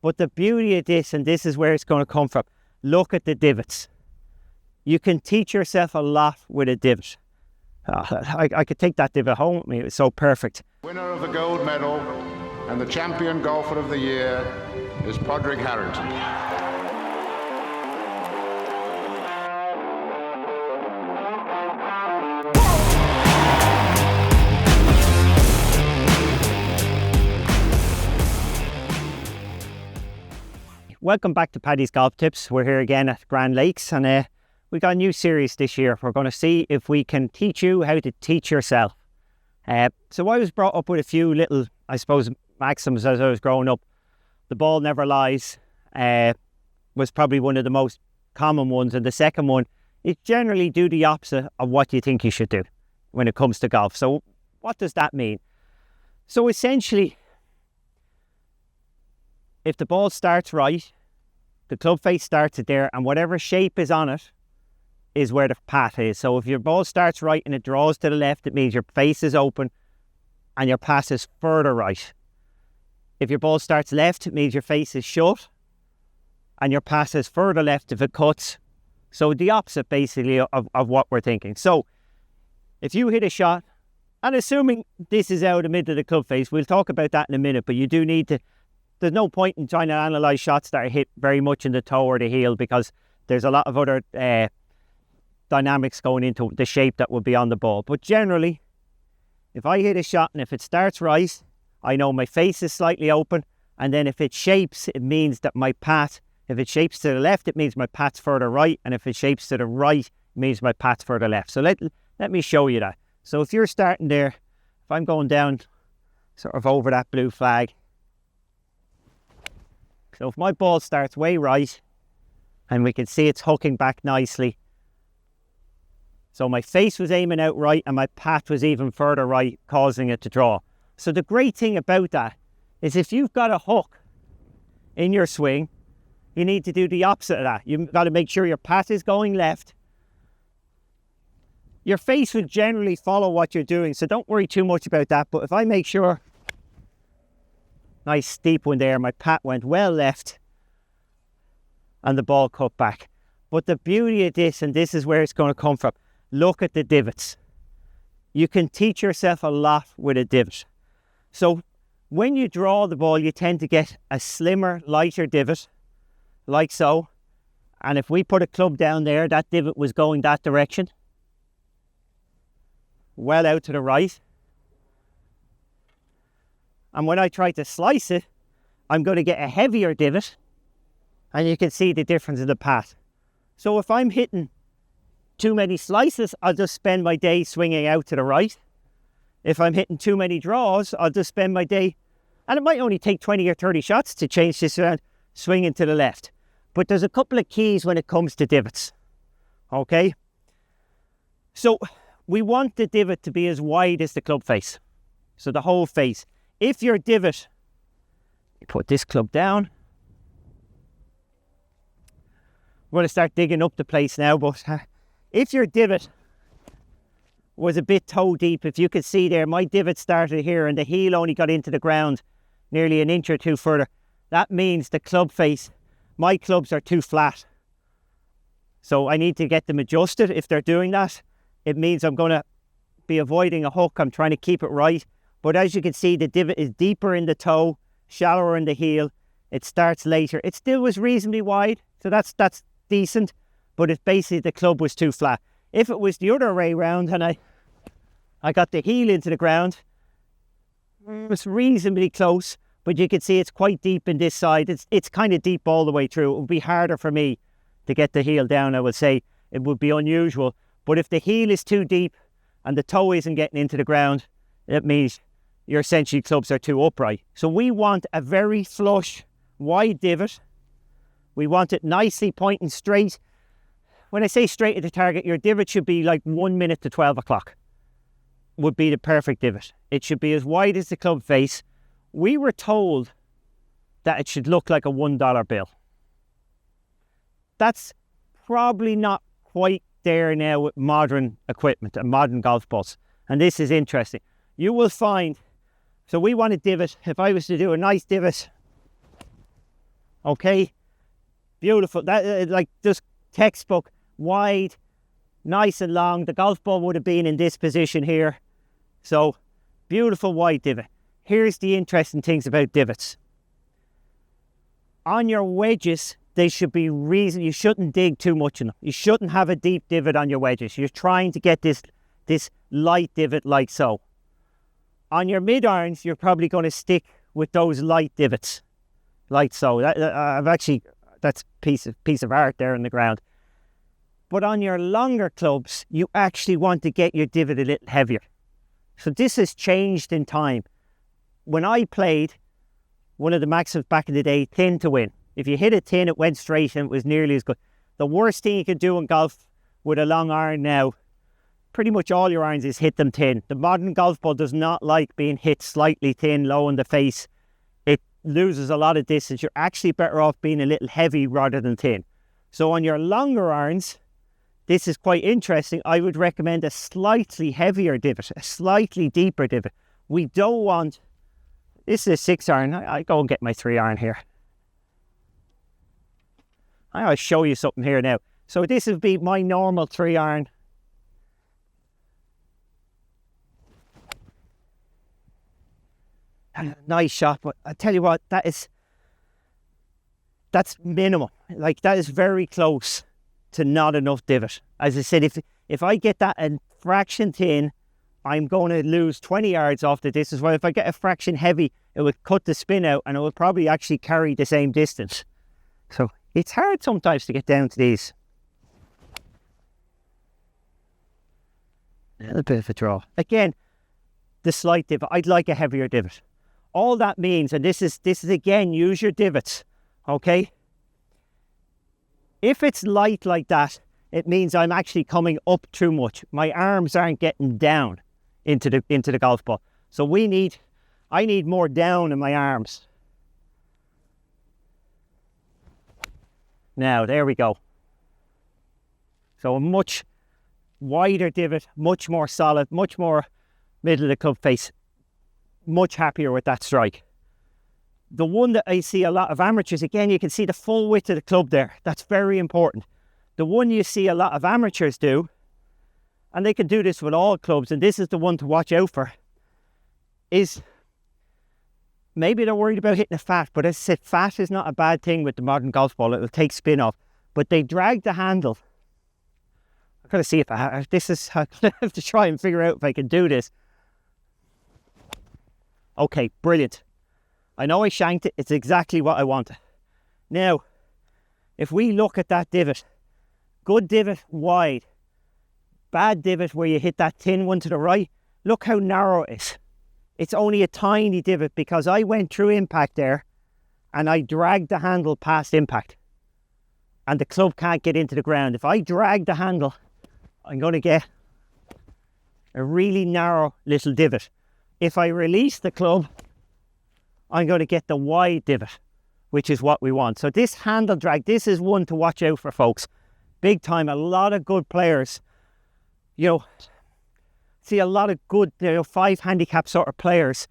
But the beauty of this, and this is where it's going to come from, look at the divots. You can teach yourself a lot with a divot. I could take that divot home with me. It was so perfect. Winner of the gold medal and the champion golfer of the year is Padraig Harrington. Welcome back to Paddy's Golf Tips. We're here again at Grand Lakes, and we got a new series this year. We're going to see if we can teach you how to teach yourself. So I was brought up with a few little, I suppose, maxims as I was growing up. The ball never lies was probably one of the most common ones, and the second one is generally do the opposite of what you think you should do when it comes to golf. So what does that mean? So essentially, if the ball starts right, the club face starts it there, and whatever shape is on it is where the path is. So if your ball starts right and it draws to the left, it means your face is open and your path is further right. If your ball starts left, it means your face is shut and your path is further left if it cuts. So the opposite basically of what we're thinking. So if you hit a shot, and assuming this is out of the middle of the club face, we'll talk about that in a minute, but you do need to, there's no point in trying to analyse shots that are hit very much in the toe or the heel, because there's a lot of other dynamics going into the shape that will be on the ball. But generally, if I hit a shot and if it starts right, I know my face is slightly open, and then if it shapes, it means that my path, if it shapes to the left, it means my path's further right, and if it shapes to the right, it means my path's further left. So let me show you that. So if you're starting there, if I'm going down sort of over that blue flag, so if my ball starts way right, and we can see it's hooking back nicely, so my face was aiming out right and my path was even further right, causing it to draw. So the great thing about that is if you've got a hook in your swing, you need to do the opposite of that. You've got to make sure your path is going left. Your face will generally follow what you're doing, so don't worry too much about that. But if I make sure, nice steep one there, my path went well left and the ball cut back. But the beauty of this, and this is where it's going to come from, look at the divots. You can teach yourself a lot with a divot. So when you draw the ball, you tend to get a slimmer, lighter divot, like so. And if we put a club down there, that divot was going that direction, well out to the right. And when I try to slice it, I'm going to get a heavier divot, and you can see the difference in the path. So if I'm hitting too many slices, I'll just spend my day swinging out to the right. If I'm hitting too many draws, I'll just spend my day, and it might only take 20 or 30 shots to change this around, swinging to the left. But there's a couple of keys when it comes to divots. Okay? So we want the divot to be as wide as the club face. So the whole face. If your divot, you put this club down. I'm going to start digging up the place now, but if your divot was a bit toe deep, if you could see there, my divot started here and the heel only got into the ground nearly an inch or two further. That means the club face, my clubs are too flat. So I need to get them adjusted. If they're doing that, it means I'm going to be avoiding a hook. I'm trying to keep it right. But as you can see, the divot is deeper in the toe, shallower in the heel. It starts later. It still was reasonably wide, so that's decent. But it's basically the club was too flat. If it was the other way round and I got the heel into the ground, it's reasonably close, but you can see it's quite deep in this side. It's kind of deep all the way through. It would be harder for me to get the heel down, I would say. It would be unusual. But if the heel is too deep and the toe isn't getting into the ground, it means your essentially clubs are too upright. So we want a very flush, wide divot. We want it nicely pointing straight. When I say straight at the target, your divot should be like 1 minute to 12 o'clock. Would be the perfect divot. It should be as wide as the club face. We were told that it should look like a $1 bill. That's probably not quite there now with modern equipment and modern golf balls. And this is interesting. You will find, so we want a divot. If I was to do a nice divot Okay, beautiful. That like just textbook, wide, nice and long. The golf ball would have been in this position here. So beautiful wide divot. Here's the interesting things about divots. On your wedges, they should be you shouldn't dig too much in them. You shouldn't have a deep divot on your wedges. You're trying to get this light divot like so. On your mid irons, you're probably going to stick with those light divots, like so. That's a piece of art there in the ground. But on your longer clubs, you actually want to get your divot a little heavier. So this has changed in time. When I played, one of the maxims back in the day, thin to win. If you hit it thin, it went straight and it was nearly as good. The worst thing you can do in golf with a long iron now, pretty much all your irons, is hit them thin. The modern golf ball does not like being hit slightly thin, low in the face. It loses a lot of distance. You're actually better off being a little heavy rather than thin. So on your longer irons, this is quite interesting. I would recommend a slightly heavier divot, a slightly deeper divot. We don't want, this is a 6 iron. I go and get my 3 iron here. I'll show you something here now. So this would be my normal 3 iron. Nice shot, but I tell you what, that's minimal. Like, that is very close to not enough divot. As I said, if I get that a fraction thin, I'm going to lose 20 yards off the distance. Well, if I get a fraction heavy, it would cut the spin out and it will probably actually carry the same distance. So it's hard sometimes to get down to these. A little bit of a draw. Again, the slight divot. I'd like a heavier divot. All that means, and this is again, use your divots, okay? If it's light like that, it means I'm actually coming up too much. My arms aren't getting down into the golf ball. So I need more down in my arms. Now, there we go. So a much wider divot, much more solid, much more middle of the club face. Much happier with that strike. The one that I see a lot of amateurs, again, you can see the full width of the club there. That's very important. The one you see a lot of amateurs do, and they can do this with all clubs, and this is the one to watch out for, is maybe they're worried about hitting a fat, but as I said, fat is not a bad thing with the modern golf ball. It will take spin off. But they drag the handle. I've got to see if I have to try and figure out if I can do this. Okay, brilliant. I know I shanked it. It's exactly what I wanted. Now, if we look at that divot, good divot wide, bad divot where you hit that thin one to the right, look how narrow it is. It's only a tiny divot because I went through impact there and I dragged the handle past impact and the club can't get into the ground. If I drag the handle, I'm going to get a really narrow little divot. If I release the club, I'm going to get the wide divot, which is what we want. So this handle drag, this is one to watch out for, folks. Big time. A lot of good players, see a lot of good, 5 handicap sort of players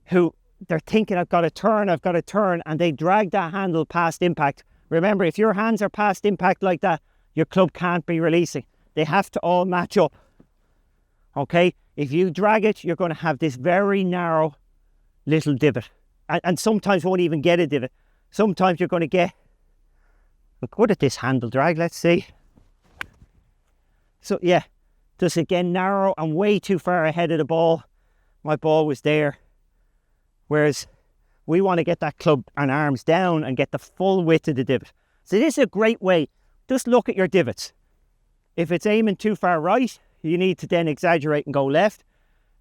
who they're thinking, I've got to turn, and they drag that handle past impact. Remember, if your hands are past impact like that, your club can't be releasing. They have to all match up. Okay? If you drag it, you're going to have this very narrow little divot. And sometimes won't even get a divot. Sometimes you're going to get... Look good at this handle drag, let's see. So yeah, just again narrow and way too far ahead of the ball. My ball was there. Whereas we want to get that club and arms down and get the full width of the divot. So this is a great way. Just look at your divots. If it's aiming too far right, you need to then exaggerate and go left.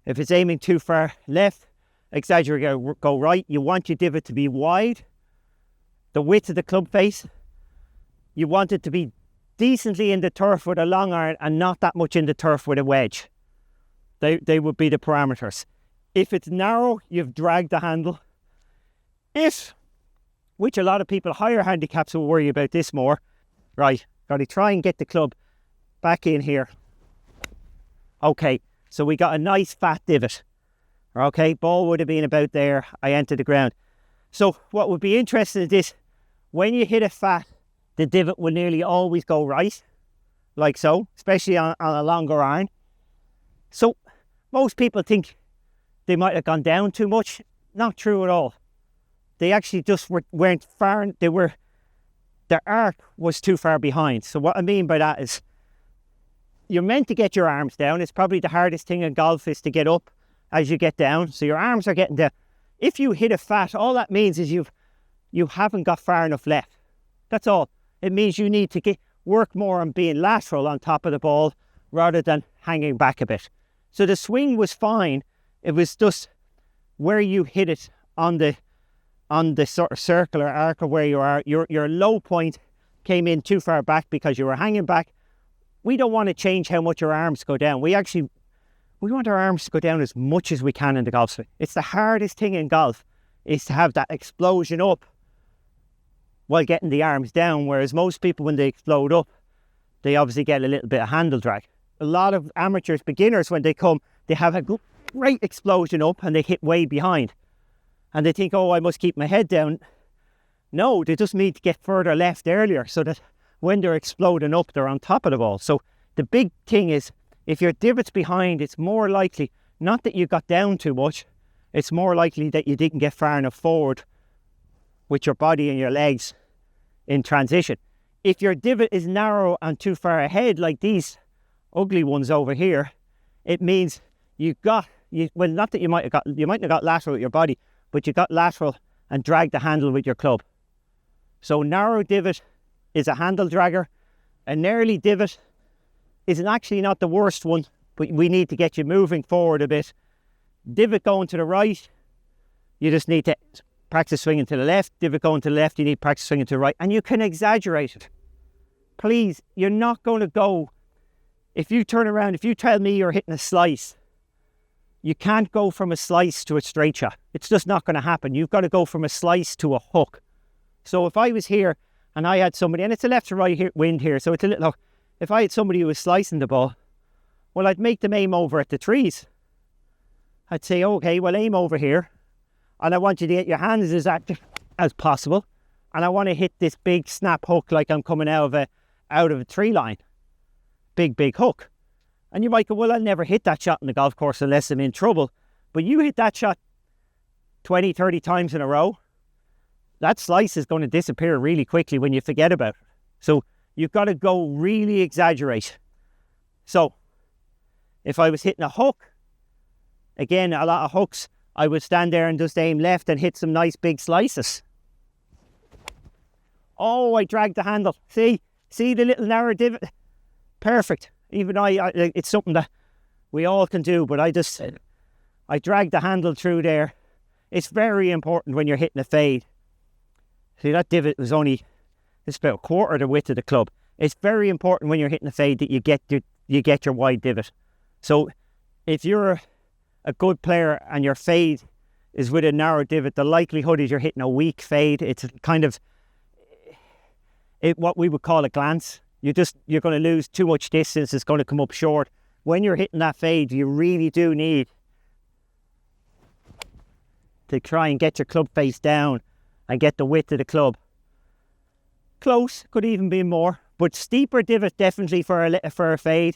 If it's aiming too far left, exaggerate, go right. You want your divot to be wide. The width of the club face. You want it to be decently in the turf with a long iron and not that much in the turf with a wedge. They would be the parameters. If it's narrow, you've dragged the handle. Which a lot of people, higher handicaps, will worry about this more. Right, got to try and get the club back in here. Okay, so we got a nice fat divot. Okay, ball would have been about there. I entered the ground. So what would be interesting is this. when you hit it fat, the divot will nearly always go right, like so, especially on a longer iron. So most people think they might have gone down too much. Not true at all. They actually just weren't far, their arc was too far behind. So what I mean by that is, you're meant to get your arms down. It's probably the hardest thing in golf is to get up as you get down. So your arms are getting down. If you hit a fat, all that means is you haven't got far enough left. That's all. It means you need to work more on being lateral on top of the ball rather than hanging back a bit. So the swing was fine. It was just where you hit it on the sort of circular arc of where you are. Your low point came in too far back because you were hanging back. We don't want to change how much your arms go down. We want our arms to go down as much as we can in the golf swing. It's the hardest thing in golf, is to have that explosion up while getting the arms down, whereas most people, when they explode up, they obviously get a little bit of handle drag. A lot of amateurs, beginners, when they come, they have a great explosion up and they hit way behind. And they think, oh, I must keep my head down. No, they just need to get further left earlier so that when they're exploding up, they're on top of the ball. So the big thing is, if your divot's behind, it's more likely, not that you got down too much, it's more likely that you didn't get far enough forward with your body and your legs in transition. If your divot is narrow and too far ahead, like these ugly ones over here, it means not that you mightn't have got lateral with your body, but you got lateral and dragged the handle with your club. So narrow divot is a handle dragger. A gnarly divot is actually not the worst one, but we need to get you moving forward a bit. Divot going to the right, you just need to practice swinging to the left. Divot going to the left, you need to practice swinging to the right. And you can exaggerate it. Please, you're not going to go, if you turn around, if you tell me you're hitting a slice, you can't go from a slice to a straight shot. It's just not going to happen. You've got to go from a slice to a hook. So if I was here and I had somebody, and it's a left to right wind here, so it's a little hook. If I had somebody who was slicing the ball, well, I'd make them aim over at the trees. I'd say, okay, well, aim over here. And I want you to get your hands as active as possible. And I want to hit this big snap hook like I'm coming out of a tree line. Big hook. And you might go, well, I'll never hit that shot in the golf course unless I'm in trouble. But you hit that shot 20, 30 times in a row, that slice is going to disappear really quickly when you forget about it. So you've got to go really exaggerate. So if I was hitting a hook, again, a lot of hooks, I would stand there and just aim left and hit some nice big slices. Oh, I dragged the handle. See the little narrow divot? Perfect. Even it's something that we all can do, but I dragged the handle through there. It's very important when you're hitting a fade. See, that divot was it's about a quarter of the width of the club. It's very important when you're hitting a fade that you get your wide divot. So if you're a good player and your fade is with a narrow divot, the likelihood is you're hitting a weak fade. It's kind of what we would call a glance. You're going to lose too much distance. It's going to come up short. When you're hitting that fade, you really do need to try and get your club face down and get the width of the club. Close, could even be more, but steeper divot definitely for a fade.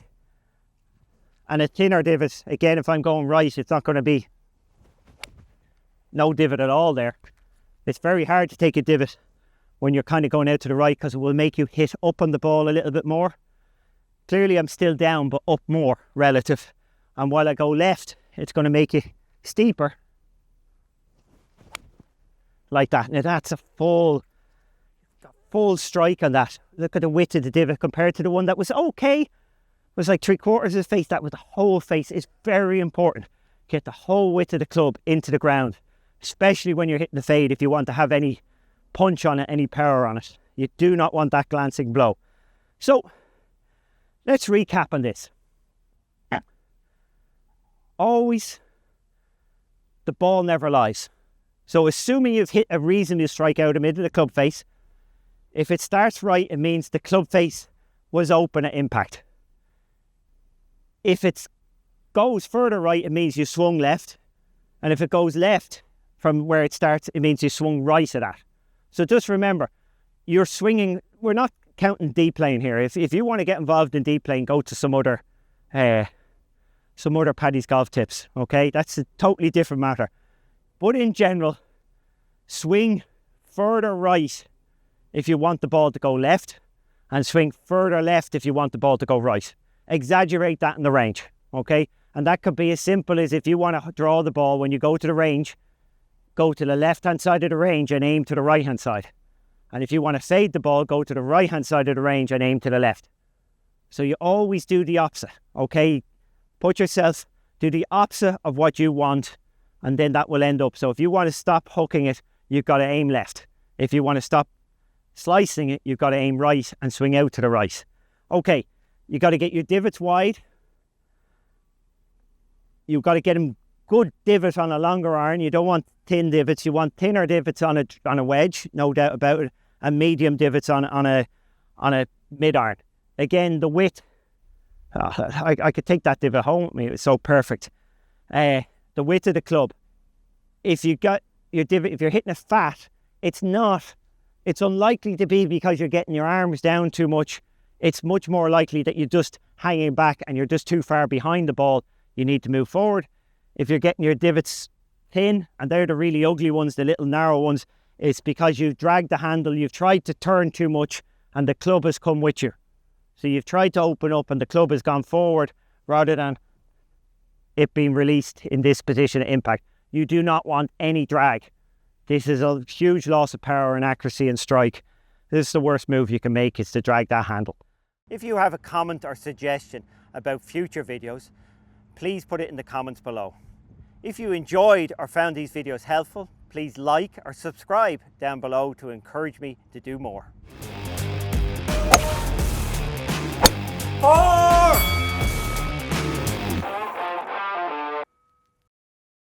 And a thinner divot, again, if I'm going right, it's not going to be no divot at all there. It's very hard to take a divot when you're kind of going out to the right because it will make you hit up on the ball a little bit more. Clearly I'm still down, but up more relative. And while I go left, it's going to make it steeper. Like that. Now that's a full strike on that. Look at the width of the divot compared to the one that was okay. It was like 3/4 of the face. That was the whole face. Is very important. Get the whole width of the club into the ground, especially when you're hitting the fade if you want to have any punch on it, any power on it. You do not want that glancing blow. So let's recap on this. Always, the ball never lies. So assuming you've hit a reasonable strike out of the middle of the club face, if it starts right, it means the club face was open at impact. If it goes further right, it means you swung left. And if it goes left from where it starts, it means you swung right at that. So just remember, you're swinging, we're not counting deep playing here. If you want to get involved in deep playing, go to some other Paddy's golf tips, okay? That's a totally different matter. But in general, swing further right if you want the ball to go left, and swing further left if you want the ball to go right. Exaggerate that in the range, okay? And that could be as simple as, if you want to draw the ball when you go to the range, go to the left-hand side of the range and aim to the right-hand side. And if you want to fade the ball, go to the right-hand side of the range and aim to the left. So you always do the opposite, okay? Put yourself, do the opposite of what you want, and then that will end up. So if you want to stop hooking it, you've got to aim left. If you want to stop slicing it, you've got to aim right and swing out to the right. Okay, you got to get your divots wide. You've got to get them good divot on a longer iron. You don't want thin divots. You want thinner divots on a wedge, no doubt about it, and medium divots on a mid iron. Again, the width. I could take that divot home with me. It was so perfect. The width of the club. If you got your divot, if you're hitting it fat, it's unlikely to be because you're getting your arms down too much. It's much more likely that you're just hanging back and you're just too far behind the ball. You need to move forward. If you're getting your divots thin, and they're the really ugly ones, the little narrow ones, it's because you've dragged the handle, you've tried to turn too much, and the club has come with you. So you've tried to open up and the club has gone forward rather than it being released in this position of impact. You do not want any drag. This is a huge loss of power and accuracy and strike. This is the worst move you can make, is to drag that handle. If you have a comment or suggestion about future videos, please put it in the comments below. If you enjoyed or found these videos helpful, please like or subscribe down below to encourage me to do more. Oh!